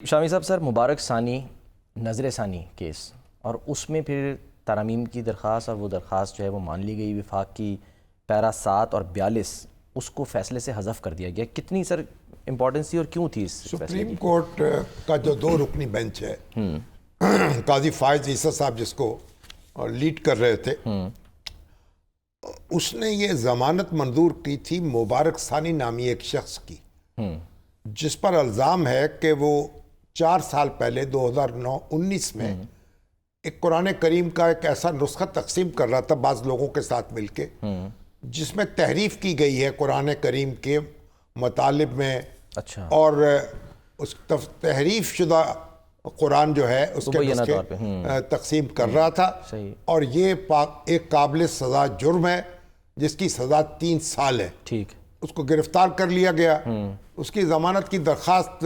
شامی صاحب، سر مبارک ثانی نظر ثانی کیس اور اس میں پھر ترامیم کی درخواست، اور وہ درخواست جو ہے وہ مان لی گئی، وفاق کی پیرا 7 اور 42 اس کو فیصلے سے حذف کر دیا گیا. کتنی سر امپورٹنس تھی اور کیوں تھی اس فیصلے سپریم کی؟ کورٹ کا جو 2 رکنی بینچ ہے، قاضی فائز عیسیٰ صاحب جس کو لیڈ کر رہے تھے، اس نے یہ ضمانت منظور کی تھی مبارک ثانی نامی ایک شخص کی، جس پر الزام ہے کہ وہ 4 سال پہلے 2019 میں ایک قرآن کریم کا ایک ایسا نسخہ تقسیم کر رہا تھا بعض لوگوں کے ساتھ مل کے، جس میں تحریف کی گئی ہے قرآن کریم کے مطالب میں. اچھا. اور اس تحریف شدہ قرآن جو ہے اس کے نسخے تقسیم کر رہا تھا. اور یہ ایک قابل سزا جرم ہے جس کی سزا 3 سال ہے. ٹھیک. اس کو گرفتار کر لیا گیا. اس کی ضمانت کی درخواست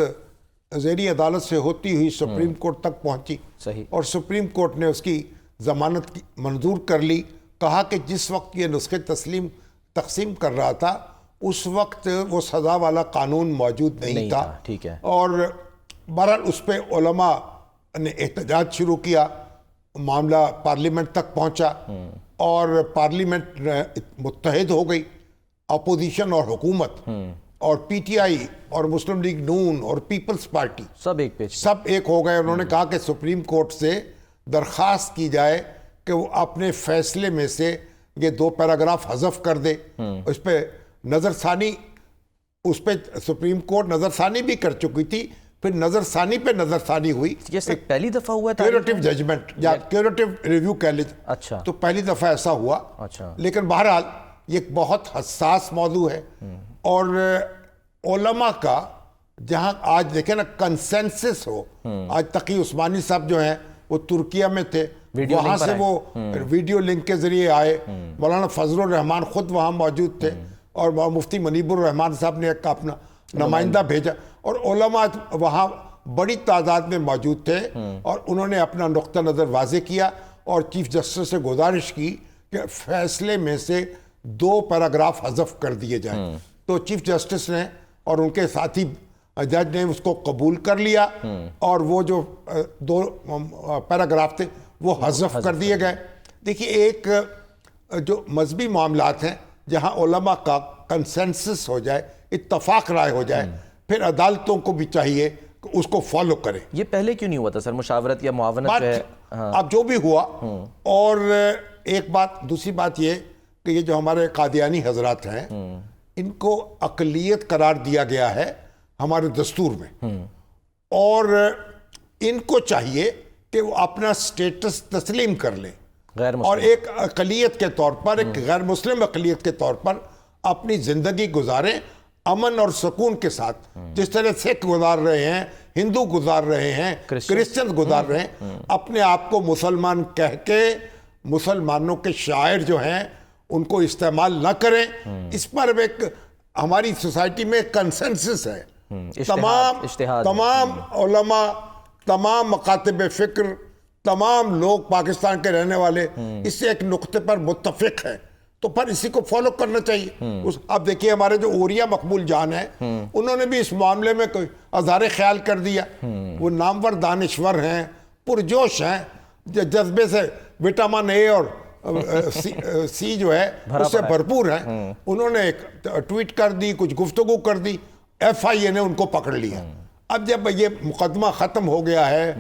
زیری عدالت سے ہوتی ہوئی سپریم کورٹ تک پہنچی. صحیح. اور سپریم کورٹ نے اس کی ضمانت منظور کر لی. کہا کہ جس وقت یہ نسخے تقسیم کر رہا تھا اس وقت وہ سزا والا قانون موجود نہیں تھا. ٹھیک ہے. اور بہرحال اس پہ علماء نے احتجاج شروع کیا. معاملہ پارلیمنٹ تک پہنچا اور پارلیمنٹ متحد ہو گئی. اپوزیشن اور حکومت اور پی ٹی آئی اور مسلم لیگ نون اور پیپلز پارٹی سب ایک ہو گئے. انہوں نے کہا کہ سپریم کورٹ سے درخواست کی جائے کہ وہ اپنے فیصلے میں سے یہ 2 پیراگراف حذف کر دے. اس پہ نظر ثانی، اس پہ سپریم کورٹ نظر ثانی بھی کر چکی تھی. پھر نظر ثانی پہ نظر ثانی ہوئی. یہ سر پہلی دفعہ ہوا تھا کیوریٹو ججمنٹ یا کیوریٹو ریویو کہہ لیتے. اچھا. تو پہلی دفعہ ایسا ہوا. اچھا. لیکن بہرحال یہ ایک بہت حساس موضوع ہے. اور علماء کا جہاں آج دیکھیں نا کنسنسس ہو. آج تقی عثمانی صاحب جو ہیں وہ ترکیہ میں تھے، وہاں سے وہ ویڈیو لنک کے ذریعے آئے. مولانا فضل الرحمان خود وہاں موجود تھے اور مفتی منیب الرحمان صاحب نے ایک اپنا نمائندہ بھیجا. اور علماء وہاں بڑی تعداد میں موجود تھے اور انہوں نے اپنا نقطہ نظر واضح کیا اور چیف جسٹس سے گزارش کی کہ فیصلے میں سے 2 پیراگراف حذف کر دیے جائیں. تو چیف جسٹس نے اور ان کے ساتھی جج نے اس کو قبول کر لیا اور وہ جو 2 پیراگراف تھے وہ حذف کر دیے گئے. دیکھیے، ایک جو مذہبی معاملات ہیں جہاں علماء کا کنسنسس ہو جائے، اتفاق رائے ہو جائے، پھر عدالتوں کو بھی چاہیے کہ اس کو فالو کریں. یہ پہلے کیوں نہیں ہوا تھا سر؟ مشاورت یا معاونت جو ہے اب جو بھی ہوا. اور ایک بات، دوسری بات یہ کہ یہ جو ہمارے قادیانی حضرات ہیں ان کو اقلیت قرار دیا گیا ہے ہمارے دستور میں، اور ان کو چاہیے کہ وہ اپنا سٹیٹس تسلیم کر لیں اور ایک اقلیت کے طور پر، ایک غیر مسلم اقلیت کے طور پر اپنی زندگی گزاریں امن اور سکون کے ساتھ، جس طرح سکھ گزار رہے ہیں، ہندو گزار رہے ہیں، کرسچن گزار رہے ہیں. اپنے آپ کو مسلمان کہہ کے مسلمانوں کے شاعر جو ہیں ان کو استعمال نہ کریں. اس پر ایک ہماری سوسائٹی میں کنسنسس ہے. تمام علماء، تمام مکاتب فکر، تمام لوگ پاکستان کے رہنے والے اس سے ایک نقطے پر متفق ہیں. تو پھر اسی کو فالو کرنا چاہیے. اب دیکھیے ہمارے جو اوریہ مقبول جان ہیں انہوں نے بھی اس معاملے میں کوئی اظہار خیال کر دیا. وہ نامور دانشور ہیں، پرجوش ہیں، جذبے سے وٹامن اے اور سی جو ہے اس سے بھرپور ہیں. انہوں نے ایک ٹویٹ کر دی، کچھ گفتگو کر دی، ایف آئی اے نے ان کو پکڑ لیا. اب جب یہ مقدمہ ختم ہو گیا ہے،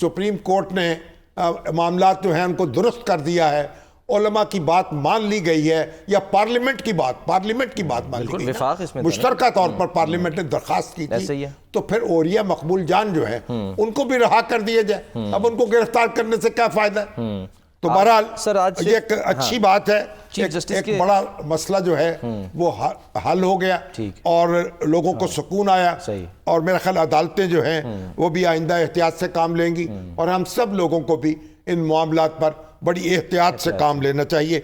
سپریم کورٹ نے معاملات جو ہیں ان کو درست کر دیا ہے، علماء کی بات مان لی گئی ہے، یا پارلیمنٹ کی بات مان لی گئی، مشترکہ طور پر پارلیمنٹ نے درخواست کی تھی، تو پھر اوریہ مقبول جان جو ہے ان کو بھی رہا کر دیا جائے. اب ان کو گرفتار کرنے سے کیا فائدہ ہے؟ تو بہرحال یہ ایک اچھی بات ہے. ایک بڑا مسئلہ جو ہے وہ حل ہو گیا اور لوگوں کو سکون آیا. اور میرا خیال عدالتیں جو ہیں وہ بھی آئندہ احتیاط سے کام لیں گی، اور ہم سب لوگوں کو بھی ان معاملات پر بڑی احتیاط سے کام لینا چاہیے.